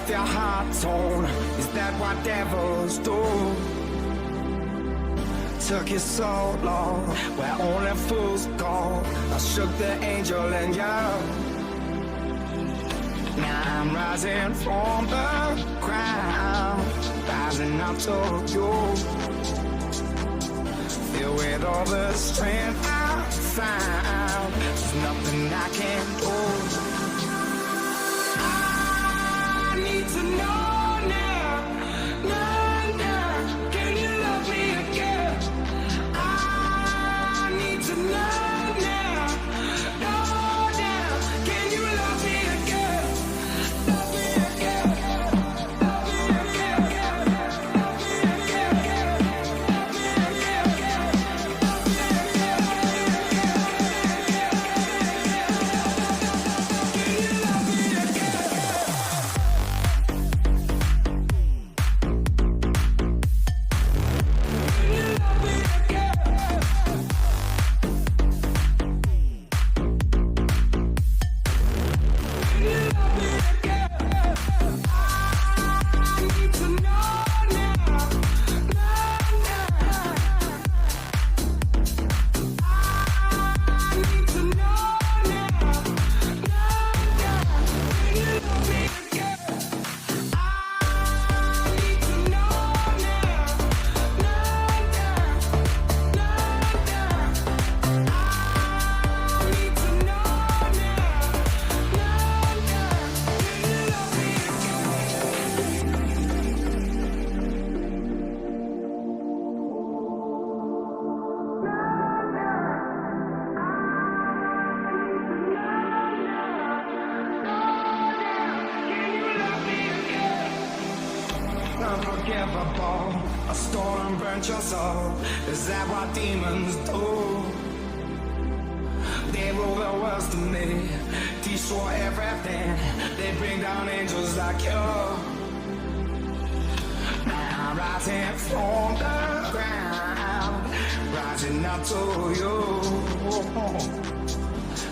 their heart torn. Is that what devils do? Took you so long, where only fools go. I shook the angel and you. Now I'm rising from the ground, rising up to you. Filled with all the strength I found, there's nothing I can do. I need to know now, now, can you love me again? I need to know now, can you love me again? Love me again, love me again, love me again, love me again, love me again. Can you love me again? Unforgivable, a storm burnt your soul. Is that what demons do? They rule the world to me, destroy everything. They bring down angels like you. Now I'm rising from the ground, rising up to you.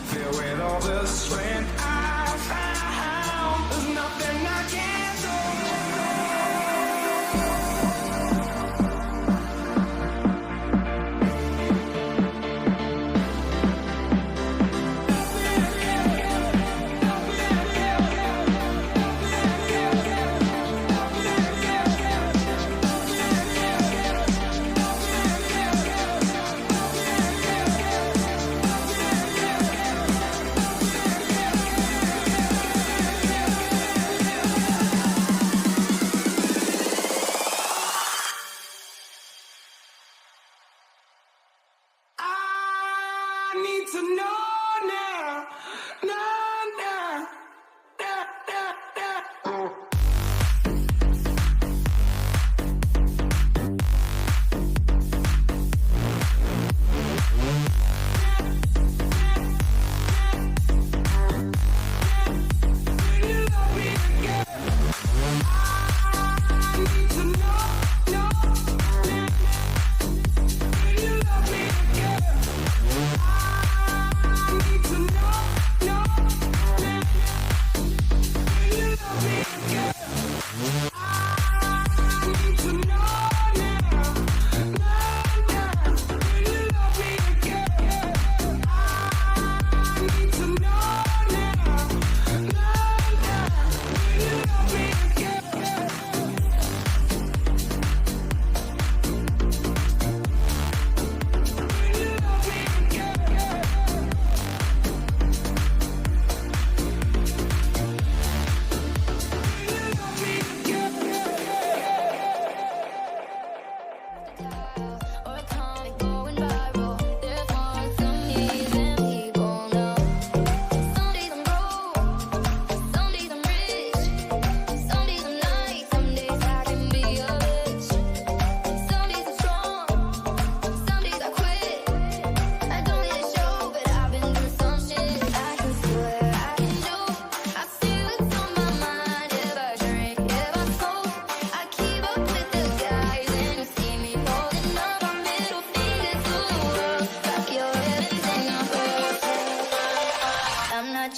Filled with all the strength I found, there's nothing I can do. I need to know now, now.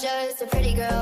just a pretty girl.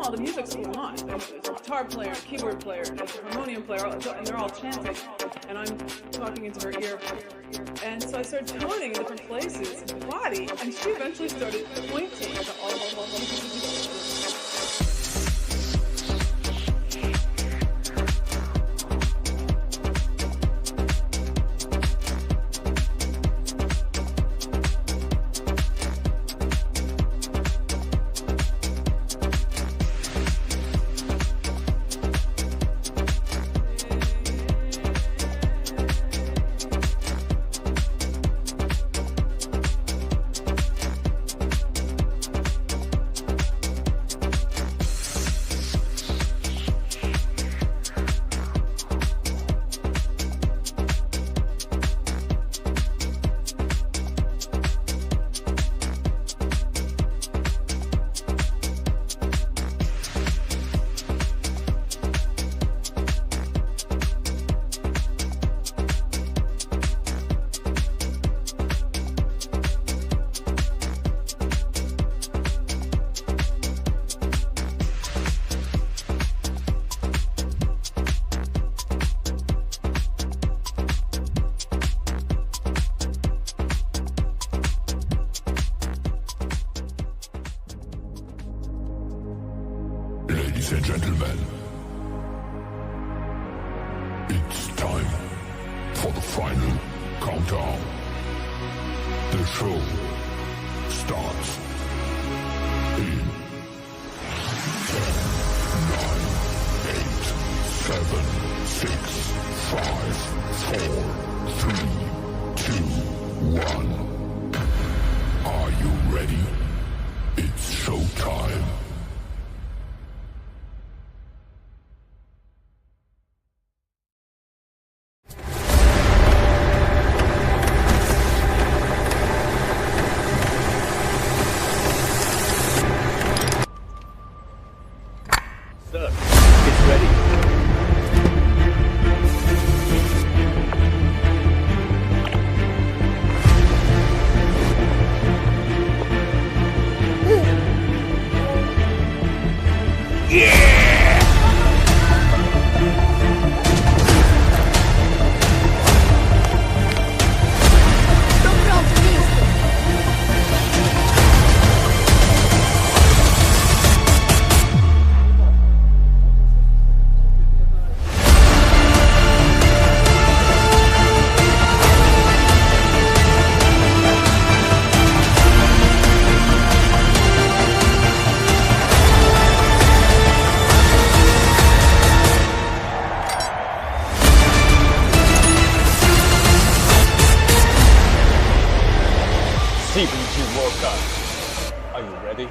Meanwhile, the music's going on. There's a guitar player, a keyboard player, there's a harmonium player, and they're all chanting. And I'm talking into her ear. And so I started toning in different places in the body, and she eventually started pointing to all Ladies and gentlemen, it's time for the final countdown. The show starts in 10, 9, 8, 7, 6, 5, 4, 3, 2, 1. Are you ready? It's showtime. It's ready. CPG World Cup. Are you ready?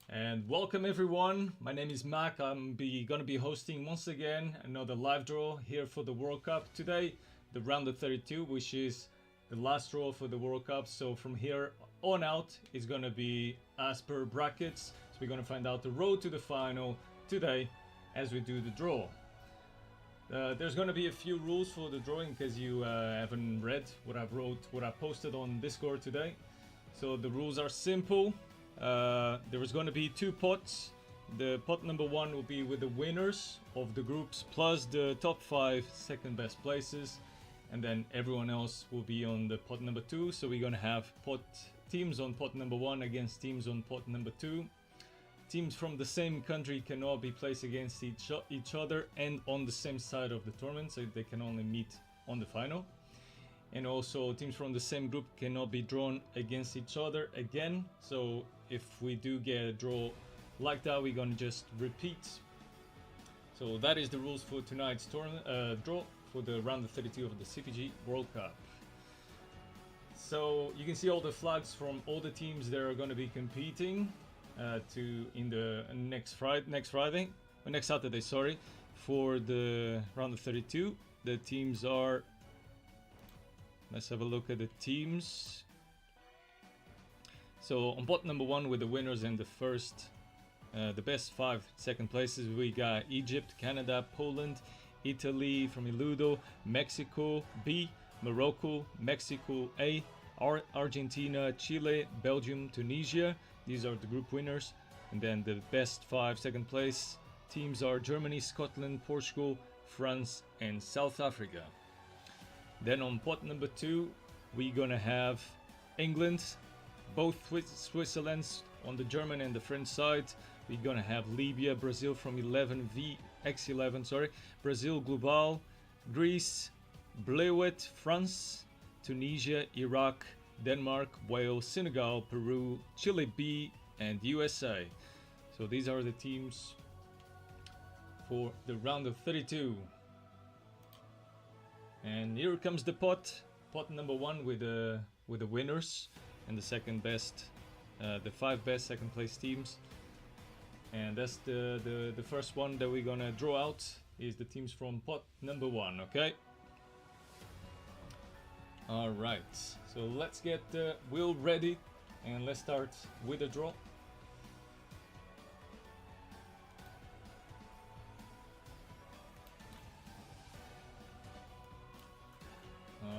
And welcome everyone, my name is Mac. I'm gonna be hosting once again another live draw here for the World Cup today, the round of 32, which is the last draw for the World Cup. So from here on out, it's gonna be as per brackets. So we're gonna find out the road to the final today as we do the draw. There's gonna be a few rules for the drawing because you haven't read what I posted on Discord today. So the rules are simple. There is going to be 2 pots. The pot number 1 will be with the winners of the groups plus the top 5 second best places, and then everyone else will be on the pot number 2. So we're going to have teams on pot number 1 against teams on pot number 2. Teams from the same country cannot be placed against each other and on the same side of the tournament, so they can only meet on the final. And also teams from the same group cannot be drawn against each other again. So if we do get a draw like that, we're gonna just repeat. So that is the rules for tonight's tournament draw for the round of 32 of the CPG World Cup. So you can see all the flags from all the teams that are going to be competing in the next Saturday, sorry, for the round of 32. The teams are, let's have a look at the teams. So on pot number 1 with the winners and the best 5 second places, we got Egypt, Canada, Poland, Italy from Iludo, Mexico B, Morocco, Mexico A, Argentina, Chile, Belgium, Tunisia. These are the group winners. And then the best 5 second place teams are Germany, Scotland, Portugal, France, and South Africa. Then on pot number 2, we're gonna have England, both Switzerland's on the German and the French side. We're gonna have Libya, Brazil from 11 X11, sorry, Brazil, Global, Greece, Bleuet, France, Tunisia, Iraq, Denmark, Wales, Senegal, Peru, Chile B, and USA. So these are the teams for the round of 32. And here comes the pot number 1 with the winners and the second best, the 5 best second place teams. And that's the first one that we're gonna draw out is the teams from pot number 1. Okay. All right. So let's get the wheel ready and let's start with the draw.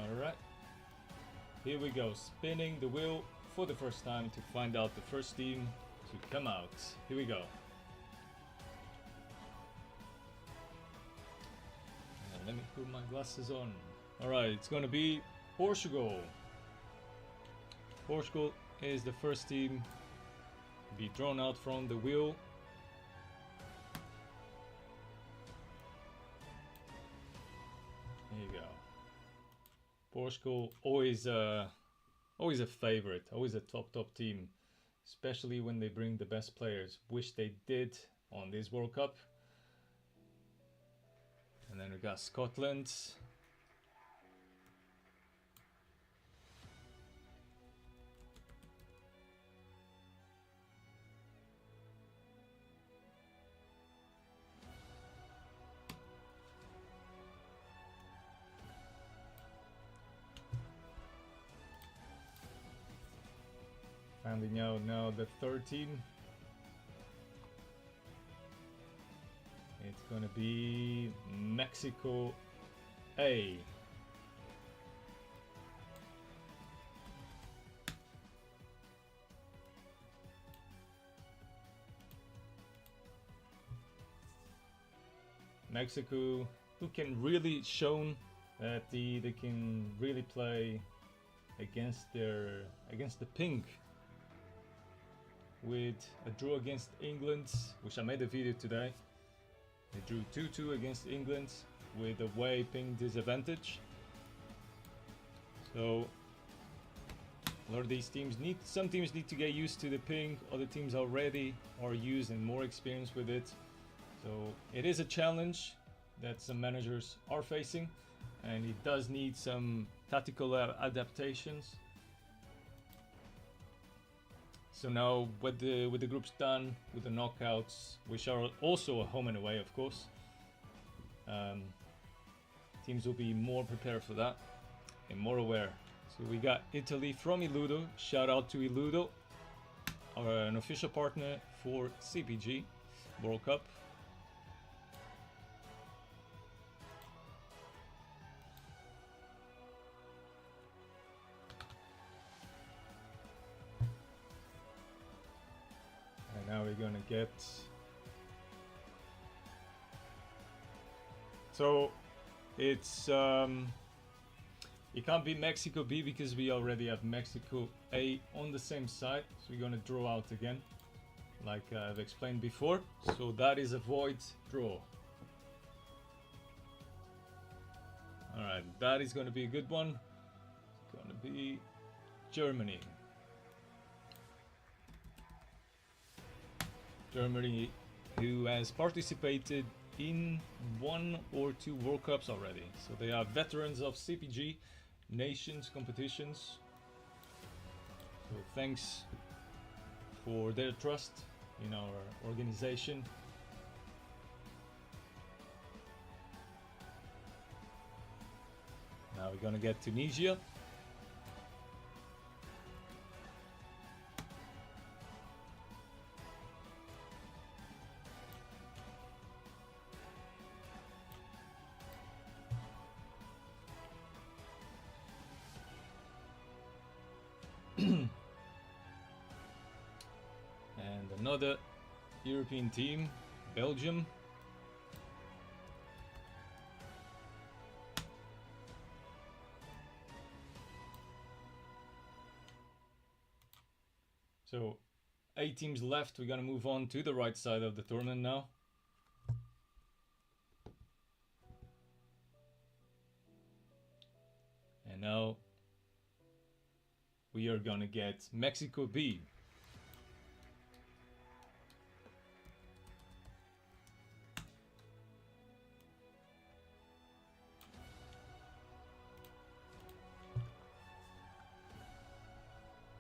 Alright, here we go, spinning the wheel for the first time to find out the first team to come out. Here we go. Let me put my glasses on. Alright, it's gonna be Portugal. Portugal is the first team to be drawn out from the wheel. There you go. Portugal always a favorite, always a top team, especially when they bring the best players, which they did on this World Cup. And then we got Scotland. Finding out now the third team. It's gonna be Mexico A. Mexico, who can really shown that they can really play against the pink. With a draw against England, which I made a video today. They drew 2-2 against England with away ping disadvantage. So a lot of these teams some teams need to get used to the ping, other teams already are used and more experienced with it. So it is a challenge that some managers are facing, and it does need some tactical adaptations. So now with the groups done, with the knockouts, which are also a home and away, of course, teams will be more prepared for that and more aware. So we got Italy from Iludo. Shout out to Iludo, an official partner for CPG World Cup. Now we're gonna get, so it's it can't be Mexico B because we already have Mexico A on the same side, so we're gonna draw out again like I've explained before. So that is a void draw. Alright, that is gonna be a good one. It's gonna be Germany. Germany, who has participated in 1 or 2 World Cups already. So they are veterans of CPG nations competitions. So thanks for their trust in our organization. Now we're gonna get Tunisia. And another European team, Belgium. So 8 teams left. We're gonna move on to the right side of the tournament now. And now we are gonna get Mexico B.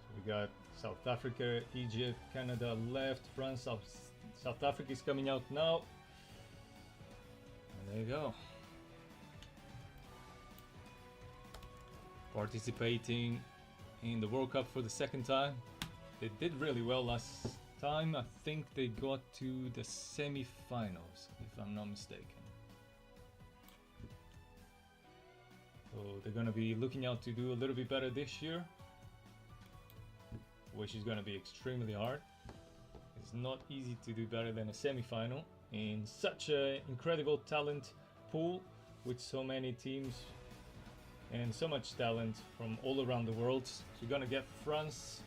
So we got South Africa, Egypt, Canada left, France, South Africa is coming out now. And there you go. Participating in the World Cup for the second time. They did really well last time. I think they got to the semi-finals, if I'm not mistaken. So they're gonna be looking out to do a little bit better this year, which is gonna be extremely hard. It's not easy to do better than a semi-final in such an incredible talent pool with so many teams and so much talent from all around the world. So you're gonna get France.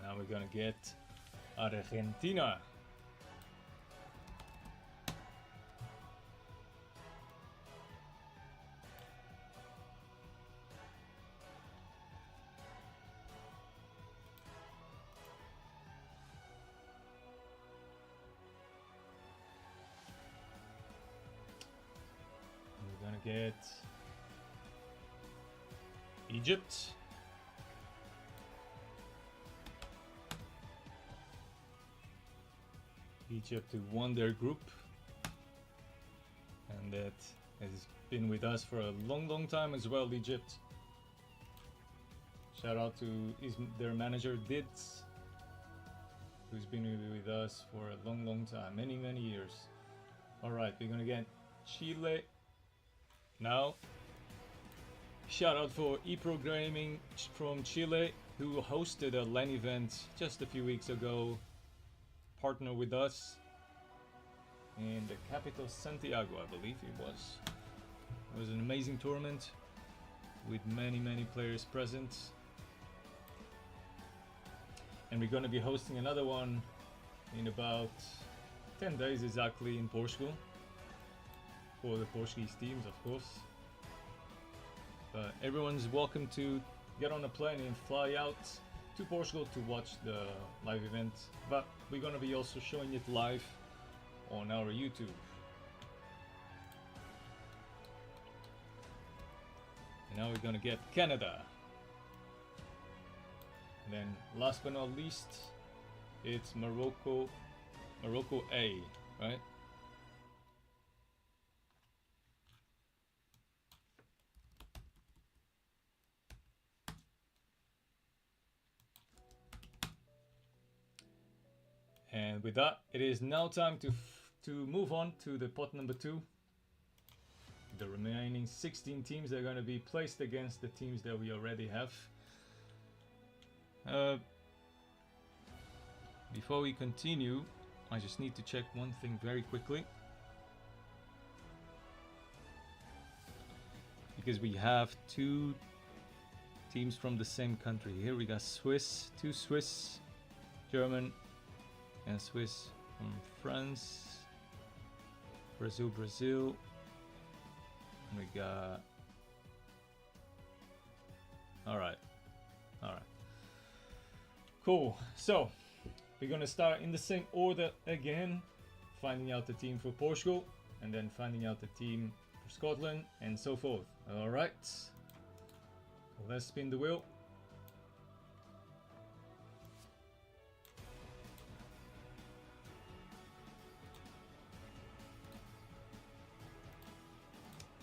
Now we're gonna get Argentina. We're gonna get Egypt. Egypt who won their group, and that has been with us for a long time as well. Egypt. Shout out to their manager Dids, who's been with us for a long time, many years. All right, we're gonna get Chile now. Shout out for eProgramming from Chile, who hosted a LAN event just a few weeks ago. Partner with us in the capital Santiago, I believe it was. It was an amazing tournament with many players present, and we're going to be hosting another one in about 10 days exactly in Portugal for the Portuguese teams, of course. But everyone's welcome to get on a plane and fly out to Portugal to watch the live event, but we're gonna be also showing it live on our YouTube. And now we're gonna get Canada. And then last but not least, it's Morocco A, right? And with that, it is now time to move on to the pot number 2. The remaining 16 teams are going to be placed against the teams that we already have. Before we continue, I just need to check one thing very quickly, because we have 2 teams from the same country. Here we got two Swiss, German, and Swiss from France, Brazil. And we got. All right. Cool. So we're gonna start in the same order again, finding out the team for Portugal, and then finding out the team for Scotland, and so forth. All right. Let's spin the wheel.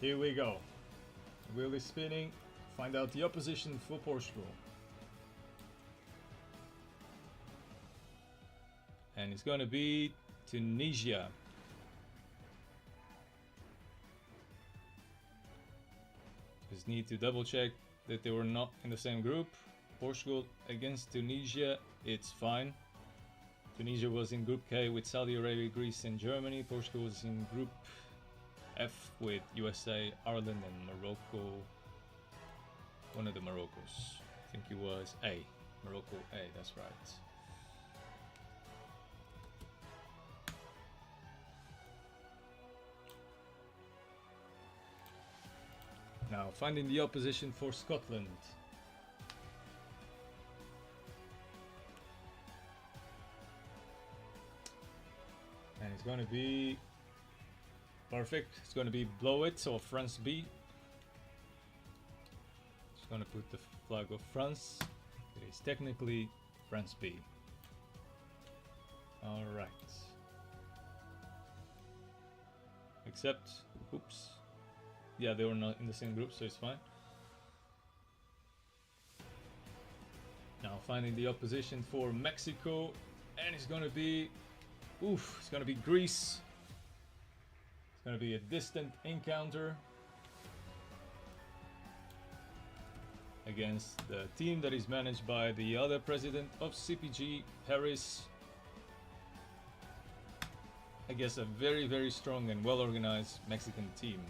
Here we go. Wheel is spinning. Find out the opposition for Portugal. And it's gonna be Tunisia. Just need to double check that they were not in the same group. Portugal against Tunisia, it's fine. Tunisia was in Group K with Saudi Arabia, Greece and Germany. Portugal was in Group F with USA, Ireland and Morocco. One of the Moroccos. I think it was A. Morocco A, that's right. Now finding the opposition for Scotland. And it's gonna be perfect. It's gonna be Blow It or France B. Just gonna put the flag of France. It is technically France B. Alright. Except, oops. Yeah, they were not in the same group, so it's fine. Now finding the opposition for Mexico, and it's gonna be, it's gonna be Greece. It's gonna be a distant encounter against the team that is managed by the other president of CPG, Paris. I guess a very, very strong and well-organized Mexican team.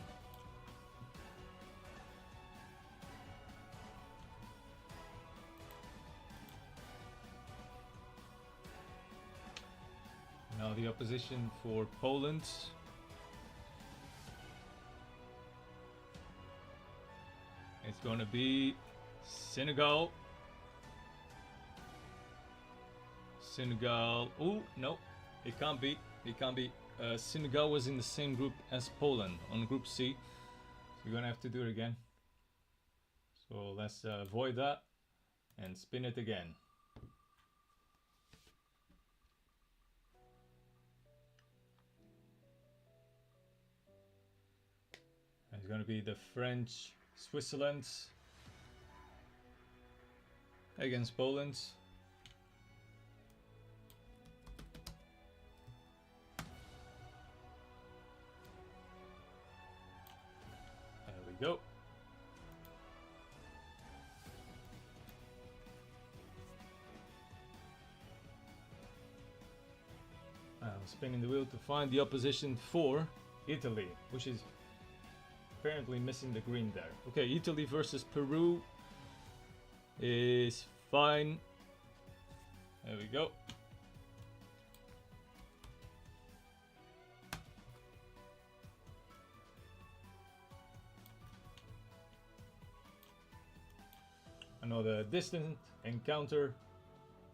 Now the opposition for Poland. It's gonna be Senegal. Senegal. Oh no, it can't be. It can't be. Senegal was in the same group as Poland on Group C. So you're gonna have to do it again. So let's avoid that and spin it again. It's going to be the French Switzerland against Poland. There we go. I'm spinning the wheel to find the opposition for Italy, which is apparently missing the green there. Okay, Italy versus Peru is fine. There we go. Another distant encounter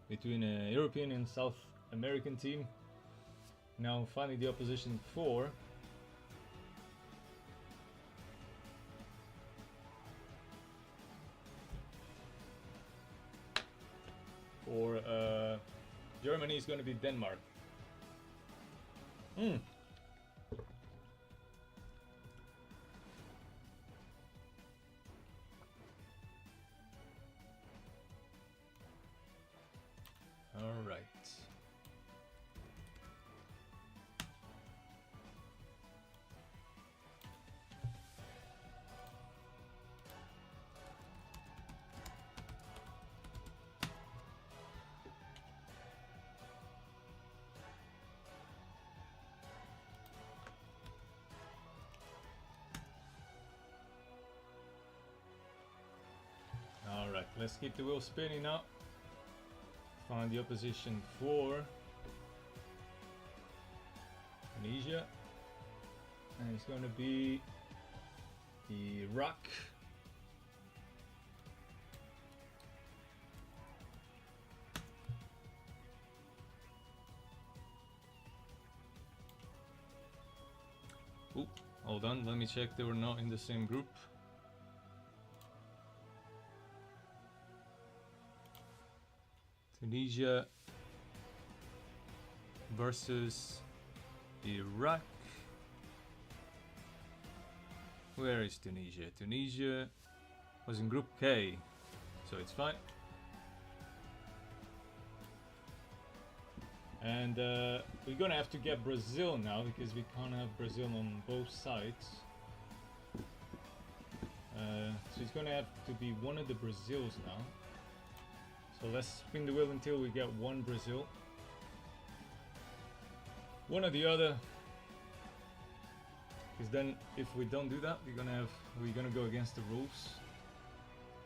between a European and South American team. Now finding the opposition for Germany is going to be Denmark. All right. Alright, let's keep the wheel spinning now. Find the opposition for Tunisia. And it's going to be Iraq. Oop, hold on, let me check they were not in the same group. Tunisia versus Iraq. Where is Tunisia? Tunisia was in Group K, so it's fine. And we're gonna have to get Brazil now because we can't have Brazil on both sides. So it's gonna have to be one of the Brazils now. So let's spin the wheel until we get one Brazil. One or the other. Because then if we don't do that, we're gonna go against the rules.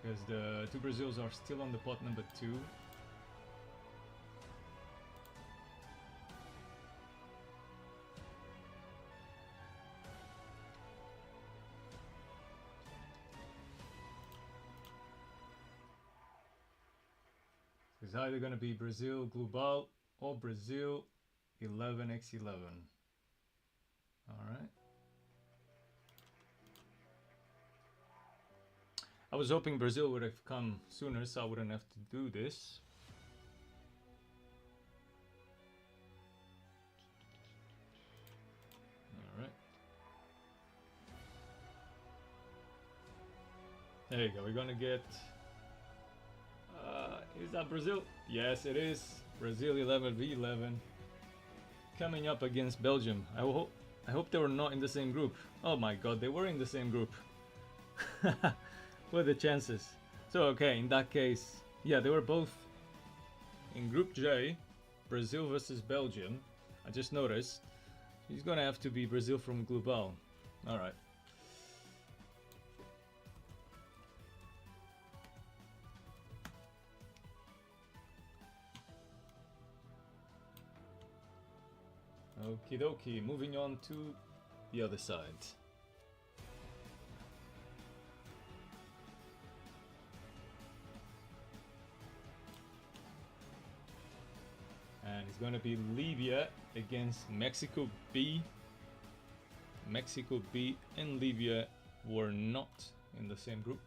Because the two Brazils are still on the pot number 2. It's either gonna be Brazil Global or Brazil 11x11. Alright. I was hoping Brazil would have come sooner so I wouldn't have to do this. Alright. There you go, we're gonna get... is that Brazil? Yes, it is. Brazil 11v11. Coming up against Belgium. I hope they were not in the same group. Oh my god, they were in the same group. What are the chances? So okay, in that case, yeah, they were both in Group J, Brazil versus Belgium. I just noticed. He's gonna have to be Brazil from Global. Alright. Okie dokie, moving on to the other side. And it's gonna be Libya against Mexico B. Mexico B and Libya were not in the same group.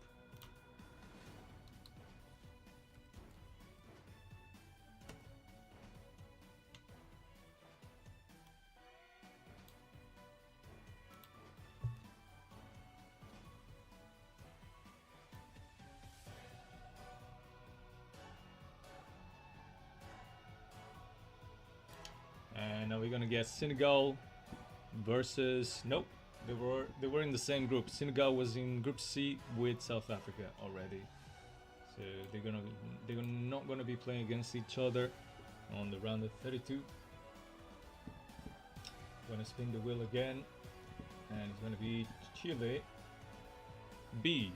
And now we're gonna get Senegal versus nope. They were in the same group. Senegal was in Group C with South Africa already. So they're not gonna be playing against each other on the round of 32. Gonna spin the wheel again. And it's gonna be Chile B.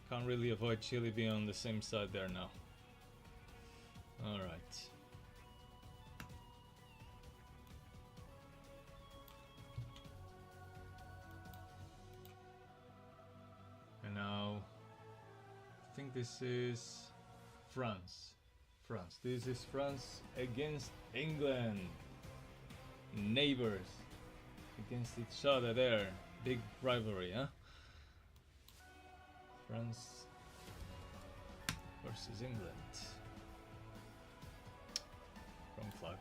Can't really avoid Chile being on the same side there now. Alright. And now I think this is France. This is France against England. Neighbors against each other there. Big rivalry, huh? France versus England. Wrong flag.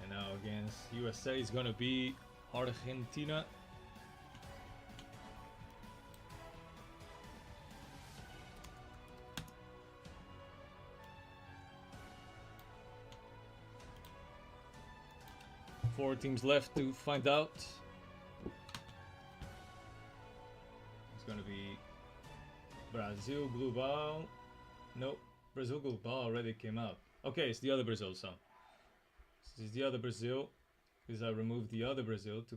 And now against USA is gonna be Argentina. Four teams left to find out. It's gonna be Brazil Global. Nope, Brazil Global already came out. Okay, it's the other Brazil, so this is the other Brazil. Because I removed the other Brazil to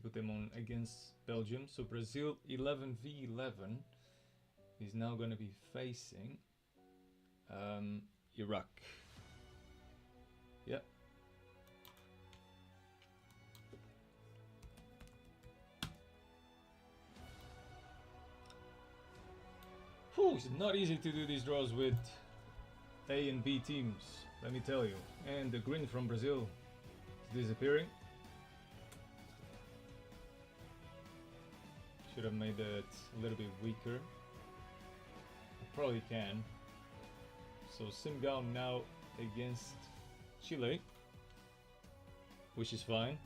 put them on against Belgium. So Brazil 11v11 is now gonna be facing Iraq. Yep. Whew, it's not easy to do these draws with A and B teams, let me tell you. And the green from Brazil is disappearing. Should have made it a little bit weaker. I probably can. So Senegal now against Chile, which is fine.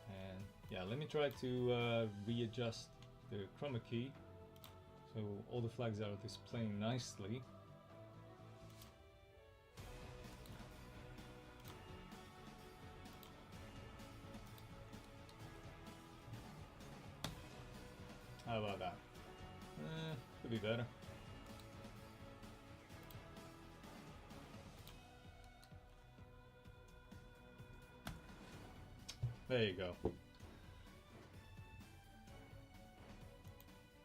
And yeah, let me try to readjust the chroma key so all the flags are displaying nicely. How about that? Could be better. There you go.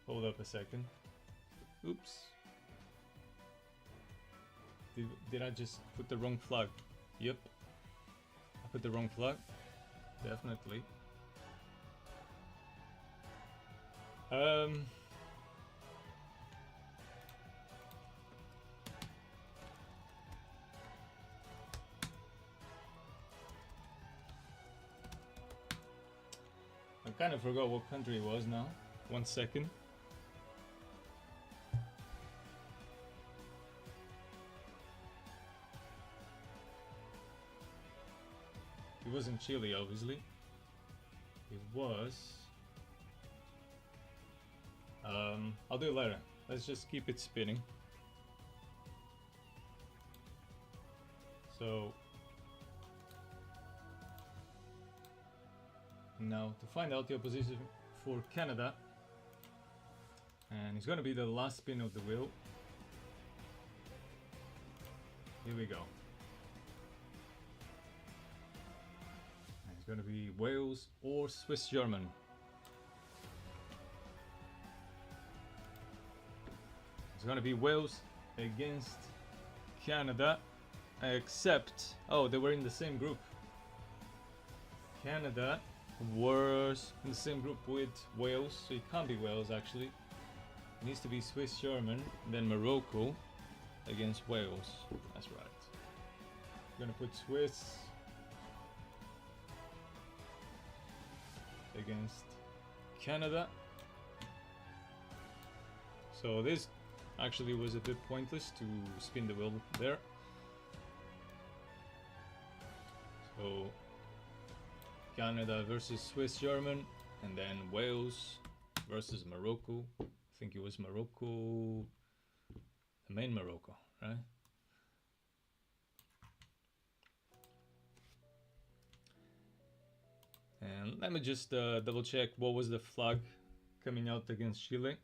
Hold up a second. Oops. Did I just put the wrong flag? Yep. I put the wrong flag. Definitely. I kind of forgot what country it was now. 1 second. It wasn't Chile, obviously. It was... I'll do it later. Let's just keep it spinning. So now to find out the opposition for Canada, and it's gonna be the last spin of the wheel. Here we go. And it's gonna be Wales or Swiss German. It's gonna be Wales against Canada, except, oh, they were in the same group. Canada was in the same group with Wales, so it can't be Wales actually. It needs to be Swiss German, then Morocco against Wales. That's right. I'm gonna put Swiss against Canada. So this actually was a bit pointless to spin the wheel there. So Canada versus Swiss German, and then Wales versus Morocco. I think it was Morocco, the main Morocco, right? And let me just double check what was the flag coming out against Chile.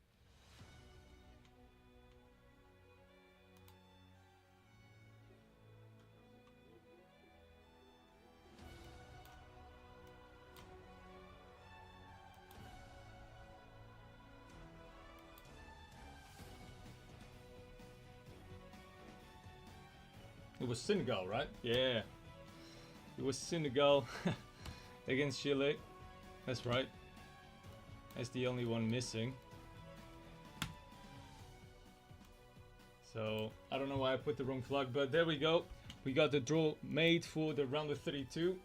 It was Senegal, right? Yeah. It was Senegal against Chile. That's right. That's the only one missing. So, I don't know why I put the wrong flag, but there we go. We got the draw made for the round of 32,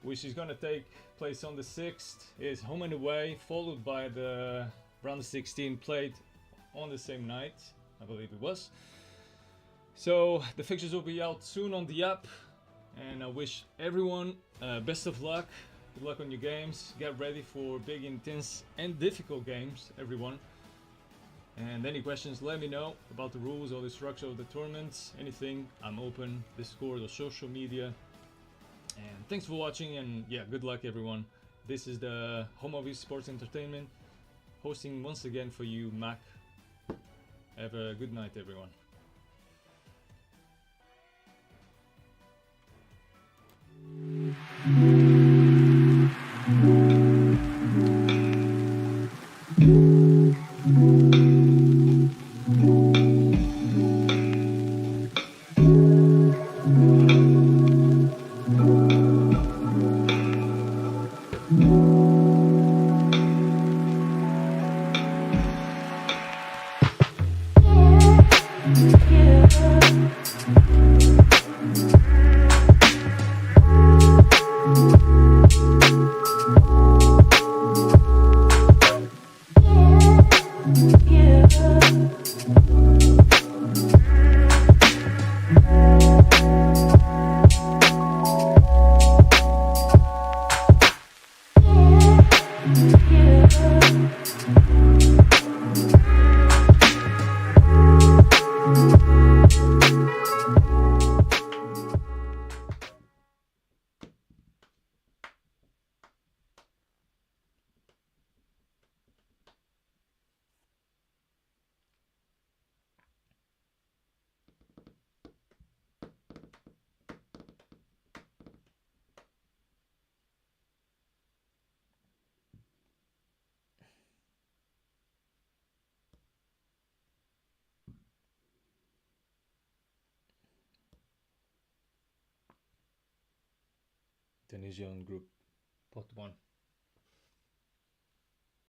which is gonna take place on the 6th. It's home and away, followed by the round of 16 played on the same night, I believe it was. So the fixtures will be out soon on the app, and I wish everyone best of luck. Good luck on your games. Get ready for big, intense and difficult games, everyone. And any questions, let me know about the rules or the structure of the tournaments. Anything, I'm open. Discord or social media. And thanks for watching, and yeah, good luck everyone. This is the home of eSports Entertainment, hosting once again for you, Mac. Have a good night, everyone. Yeah. Tunisia on group pot 1.